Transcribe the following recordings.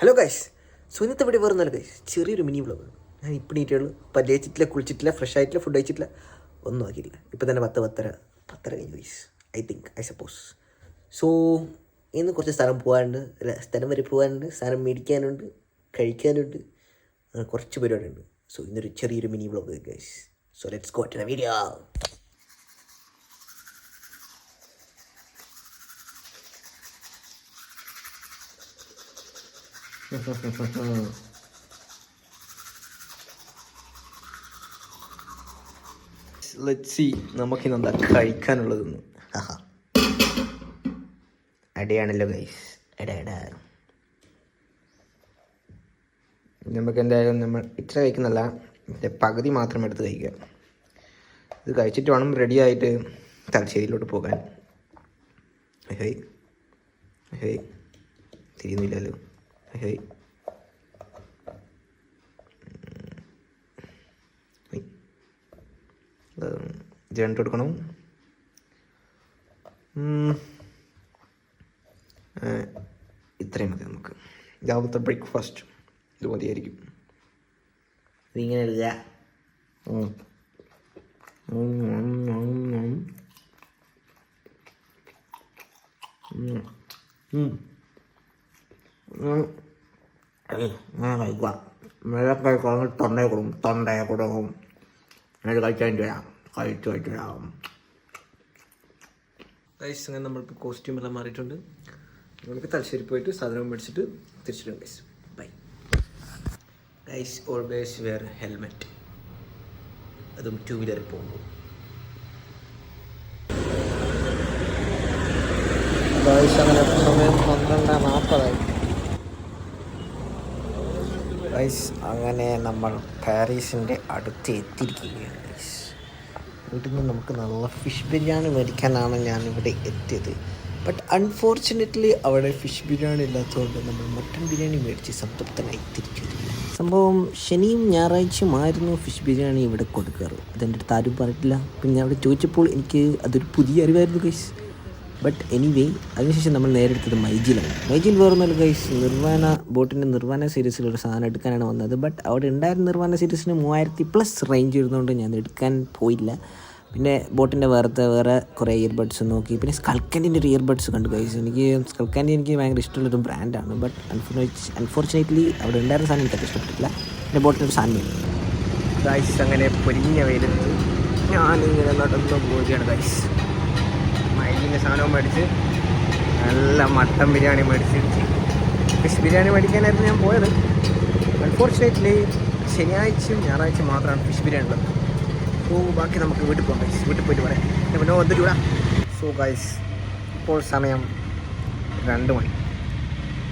Hello guys. So ഇന്നത്തെ ഇവിടെ വേറെ ഗൈസ് ചെറിയൊരു മിനി വ്ളോഗ്. ഞാൻ ഇപ്പോൾ നീറ്റുള്ളൂ. പല്ലേച്ചിട്ടില്ല, കുളിച്ചിട്ടില്ല, ഫ്രഷ് ആയിട്ടില്ല, ഫുഡ് കഴിച്ചിട്ടില്ല, ഒന്നും ആക്കിയില്ല. ഇപ്പം തന്നെ 10 കഴിഞ്ഞു ഗൈസ്. I suppose. സോ ഇന്ന് കുറച്ച് സ്ഥലം പോകാനുണ്ട്, സ്ഥലം വരെ പോകാനുണ്ട്, സാധനം മേടിക്കാനുണ്ട്, കഴിക്കാനുണ്ട്, കുറച്ച് പരിപാടിയുണ്ട്. സോ ഇന്നൊരു ചെറിയൊരു mini vlog guys. So let's go to the video. Let's see നമുക്കിന്നെന്താ കഴിക്കാനുള്ളതെന്ന്. അടയാണല്ലോ ഗൈസ്, എടാ നമുക്ക് എന്തായാലും നമ്മൾ ഇത്ര കഴിക്കുന്നല്ല, ഇതിൻ്റെ പകുതി മാത്രം എടുത്ത് കഴിക്കുക. ഇത് കഴിച്ചിട്ട് വേണം റെഡി ആയിട്ട് തലശ്ശേരിയിലോട്ട് പോകാൻ. Hey hey തിരിയുന്നില്ലല്ലോ. ഹേയ് ഇത് രണ്ടു കൊടുക്കണം. ഇത്രയും മതി നമുക്ക്. രാവിലത്തെ ബ്രേക്ക്ഫാസ്റ്റ് ഇത് മതിയായിരിക്കും. ഇതിങ്ങനെ എഴുതുക. കഴിക്കുക. വെള്ളക്കായി കുറഞ്ഞ് തൊണ്ടയെ കൊടുക്കും. എന്നിട്ട് കഴിച്ചു വരാം. ഗൈസ്, അങ്ങനെ നമ്മളിപ്പോൾ കോസ്റ്റ്യൂമെല്ലാം മാറിയിട്ടുണ്ട്. നമുക്ക് തലശ്ശേരി പോയിട്ട് സാധനം മേടിച്ചിട്ട് തിരിച്ചിടും guys. Bye guys. Always wear helmet, അതും 2 വീലറിൽ പോകുമ്പോൾ. അങ്ങനെ സമയം 12:40. ഗൈസ്, അങ്ങനെ നമ്മൾ പാരീസിൻ്റെ അടുത്ത് എത്തിയിരിക്കുകയാണ് ഗൈസ്. വീട്ടിൽ നിന്ന് നമുക്ക് നല്ല ഫിഷ് ബിരിയാണി മേടിക്കാനാണ് ഞാനിവിടെ എത്തിയത്. ബട്ട് അൺഫോർച്ചുനേറ്റ്ലി അവിടെ ഫിഷ് ബിരിയാണി ഇല്ലാത്തതുകൊണ്ട് നമ്മൾ മട്ടൺ ബിരിയാണി മേടിച്ച് സംതൃപ്തനായി തിരിച്ചു. സംഭവം ശനിയും ഞായറാഴ്ചയുമായിരുന്നു ഫിഷ് ബിരിയാണി ഇവിടെ കൊടുക്കാറ്. അതെൻ്റെ അടുത്ത് ആരും പറഞ്ഞിട്ടില്ല. പിന്നെ അവിടെ ചോദിച്ചപ്പോൾ എനിക്ക് അതൊരു പുതിയ അറിവായിരുന്നു ഗൈസ്. ബട്ട് എനിവേ, അതിനുശേഷം നമ്മൾ നേരെ എടുത്തത് മൈജിയിലാണ്. മൈജിയിൽ വേറൊന്നുമില്ല ഗൈസ്, ബോട്ടിൻ്റെ നിർവാന സീരീസിലൊരു സാധനം എടുക്കാനാണ് വന്നത്. ബട്ട് അവിടെ ഉണ്ടായിരുന്ന നിർവാന സീരീസിന് 3000+ റേഞ്ച് ഇരുന്നതുകൊണ്ട് ഞാൻ എടുക്കാൻ പോയില്ല. പിന്നെ ബോട്ടിൻ്റെ വേറെ കുറേ ഇയർബഡ്സ് നോക്കി. പിന്നെ സ്കൾക്കാൻഡിൻ്റെ ഒരു ഇയർബഡ്സ് കണ്ടു ഗൈസ്. സ്കൾക്കാൻഡി എനിക്ക് ഭയങ്കര ഇഷ്ടമുള്ളൊരു ബ്രാൻഡാണ്. ബട്ട് അൺഫോർച്ചുനേറ്റ്ലി അവിടെ ഉണ്ടായിരുന്ന സാധനം എനിക്കത് ഇഷ്ടപ്പെട്ടില്ല. പിന്നെ ബോട്ടിൻ്റെ ഒരു സാധനം ഗൈസ്. അങ്ങനെ പൊരിഞ്ഞ വെയിലത്ത് ഞാനിങ്ങനെ നടന്നു പോവുകയാണ് ഗൈസ്. മൈജിൻ്റെ സാധനവും മേടിച്ച് നല്ല മട്ടൻ ബിരിയാണി മേടിച്ച് ഫിഷ് ബിരിയാണി മേടിക്കാനായിരുന്നു ഞാൻ പോയത്. അൺഫോർച്ചുനേറ്റ്ലി ശനിയാഴ്ചയും ഞായറാഴ്ചയും മാത്രമാണ് ഫിഷ് ബിരിയാണി ഉള്ളത്. സോ ബാക്കി നമുക്ക് വീട്ടിൽ പോകാം ഗൈസ്. വീട്ടിൽ പോയിട്ട് പറയാം. പിന്നെ വന്നിട്ട് വിടാം. സോ ഗൈസ്, ഇപ്പോൾ സമയം 2 മണി.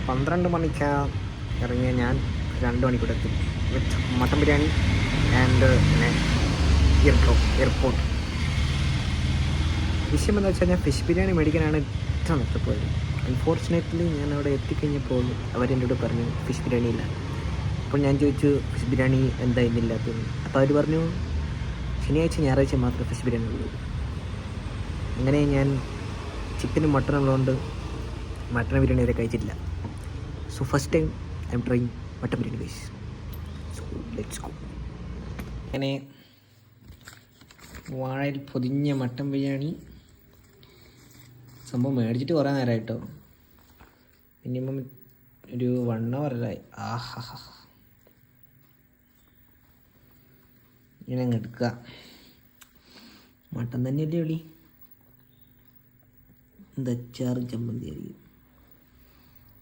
12 മണിക്ക് ഇറങ്ങിയ ഞാൻ 2 മണിക്കൂടെ എത്തും വിത്ത് മട്ടൻ ബിരിയാണി ആൻഡ് പിന്നെ എയർപോർട്ട്. വിഷയം എന്താ വെച്ചാൽ ഞാൻ ഫിഷ് ബിരിയാണി മേടിക്കാനാണ് ഇത്ര നഷ്ടപ്പോയത്. അൺഫോർച്ചുനേറ്റ്ലി ഞാൻ അവിടെ എത്തിക്കഴിഞ്ഞപ്പോൾ അവരെന്നോട് പറഞ്ഞു ഫിഷ് ബിരിയാണി ഇല്ല. അപ്പോൾ ഞാൻ ചോദിച്ചു ഫിഷ് ബിരിയാണി എന്താ ഇന്നില്ലാത്തത്. അപ്പോൾ അവർ പറഞ്ഞു ശനിയാഴ്ച ഞായറാഴ്ച മാത്രമേ ഫിഷ് ബിരിയാണി ഉള്ളൂ. അങ്ങനെ ഞാൻ ചിക്കനും മട്ടനും ഉള്ളതുകൊണ്ട് മട്ടൻ ബിരിയാണി വരെ കഴിച്ചിട്ടില്ല. So first time I M trying mutton biryani guys. So let's go. അങ്ങനെ വാഴയിൽ പൊതിഞ്ഞ മട്ടൻ ബിരിയാണി സംഭവം മേടിച്ചിട്ട് കുറേ നേരമായിട്ടോ. മിനിമം ഒരു 1 hour ആയി. ഇങ്ങനെ അങ്ങ് എടുക്കുക. മട്ടൻ തന്നെയല്ലേ വിളി. എന്താ അച്ചാറും ചമ്മന്തി ആയിരിക്കും.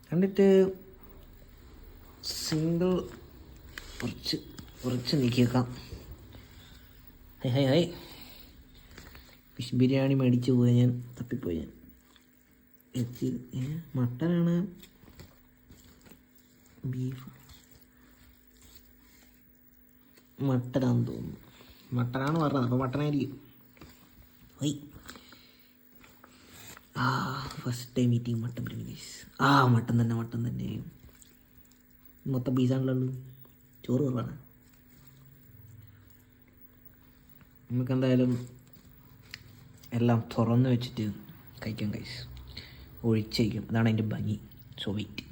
കണ്ടിട്ട് സിംഗിൾ കുറച്ച് നീക്കിയേക്കാം. ഹൈ ഫിഷ് ബിരിയാണി മേടിച്ച് പോയി ഞാൻ, തപ്പിപ്പോയി ഞാൻ. മട്ടനാണ് ബീഫ് മട്ടനാണെന്ന് തോന്നുന്നു. മട്ടനാണ് പറഞ്ഞത്, അപ്പോൾ മട്ടനായിരിക്കും. First time eating mutton biryani. Mutton തന്നെ. മൊത്തം പീസാണല്ലോ, ചോറ് കുറവാണ്. നമുക്കെന്തായാലും എല്ലാം തുറന്ന് വെച്ചിട്ട് കഴിക്കാം ഗൈസ്. ഒഴിച്ചേക്കും, അതാണ് അതിൻ്റെ ഭംഗി. So wait.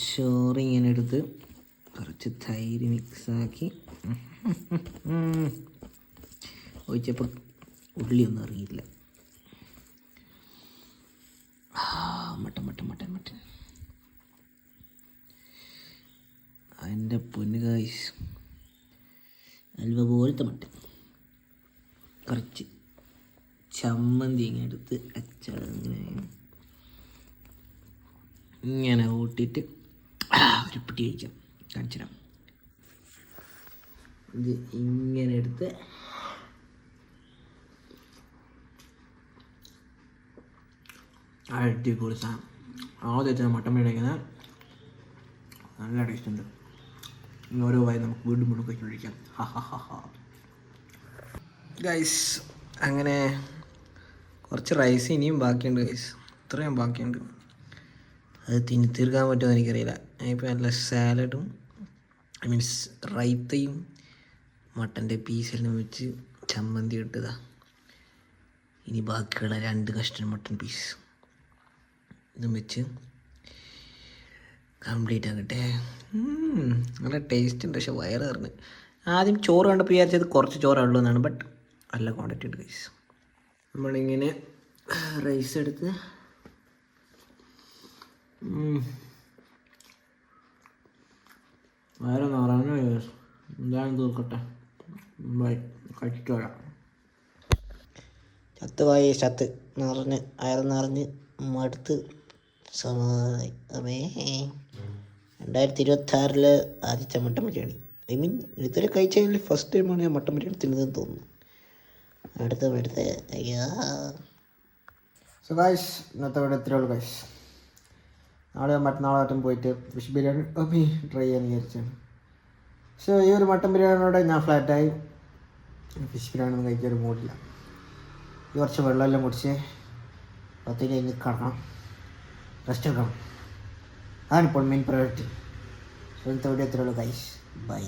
ചോറ് ഇങ്ങനെ എടുത്ത് കുറച്ച് തൈര് മിക്സാക്കി ഒഴിച്ചപ്പോൾ ഉള്ളിയൊന്നും അറിയില്ല. മട്ടൻ മട്ടൻ മട്ടൻ മട്ടൻ അതിൻ്റെ പൊന്നു ഗൈസ്, അൽവ പോലത്തെ മട്ടൻ. കുറച്ച് ചമ്മന്തി ഇങ്ങനെ എടുത്ത് ഇങ്ങനെ കൂട്ടിയിട്ട് ഒരു പിടി കഴിക്കാം. കാണിച്ചിടാം. ഇത് ഇങ്ങനെ എടുത്ത് അടിപൊളി സാധനം. ആദ്യത്തെ മട്ടൻ ബിരിയാണി കഴിക്കുന്നത് നല്ല ടേസ്റ്റ് ഉണ്ട്. ഓരോ വായി നമുക്ക് വീണ്ടും വീണ്ടും കഴിച്ചുകൊണ്ടിരിക്കാം. ഗൈസ്, അങ്ങനെ കുറച്ച് റൈസ് ഇനിയും ബാക്കിയുണ്ട് ഗൈസ്. ഇത്രയും ബാക്കിയുണ്ട്. അത് തീർക്കാൻ പറ്റുമോ എനിക്കറിയില്ല. ഇപ്പോൾ നല്ല സാലഡും മീൻസ് റൈത്തയും മട്ടൻ്റെ പീസെല്ലാം വെച്ച് ചമ്മന്തി ഇട്ടതാ. ഇനി ബാക്കിയുള്ള 2 കഷ്ണം മട്ടൻ പീസ് ഇതും വെച്ച് കംപ്ലീറ്റ് ആകട്ടെ. നല്ല ടേസ്റ്റ് ഉണ്ട്. പക്ഷെ വയറ് നിറഞ്ഞ്. ആദ്യം ചോറ് കണ്ടപ്പോൾ വിചാരിച്ചത് കുറച്ച് ചോറുള്ളൂ എന്നാണ്. ബട്ട് നല്ല ക്വാണ്ടിറ്റി ഉണ്ട് ഗൈസ്. നമ്മളിങ്ങനെ റൈസ് എടുത്ത് വയറ് നിറഞ്ഞ എന്തായാലും തീർക്കട്ടെ. ബൈ, കഴിച്ചിട്ട് വരാം. ചത്ത് നിറഞ്ഞ് വയറ് നിറഞ്ഞ് മടുത്ത് സമാധാനമായി. 2026 ആദ്യത്തെ മട്ടൻ ബിരിയാണി. ഐ മീൻ ഇതുവരെ കഴിച്ചതിൽ ഫസ്റ്റ് ടൈമാണ് ഞാൻ മട്ടൻ ബിരിയാണി തിന്നതെന്ന് തോന്നുന്നു. അടുത്ത അയ്യാ. സോ ഗൈസ്, ഇന്നത്തെ ഇവിടെ ഇത്രയേ ഉള്ളൂ ഗൈസ്. നാളെ മറ്റന്നാളായിട്ടും പോയിട്ട് ഫിഷ് ബിരിയാണി ട്രൈ ചെയ്യാൻ വിചാരിച്ചാണ്. പക്ഷേ ഈ ഒരു മട്ടൻ ബിരിയാണിയോടെ ഞാൻ ഫ്ലാറ്റായി. ഫിഷ് ബിരിയാണി ഒന്നും കഴിക്കാൻ ഒരു മൂടില്ല. ഈ കുറച്ച് വെള്ളമെല്ലാം കുടിച്ച് 10 കഴിഞ്ഞ് കിടക്കണം, റെസ്റ്റ് എടുക്കണം. അതാണിപ്പോൾ മെയിൻ പ്രയോറിറ്റി. സോ ഇന്നത്തെ വീഡിയോ ഇത്രയേ ഉള്ളൂ ഗൈസ്. ബൈ.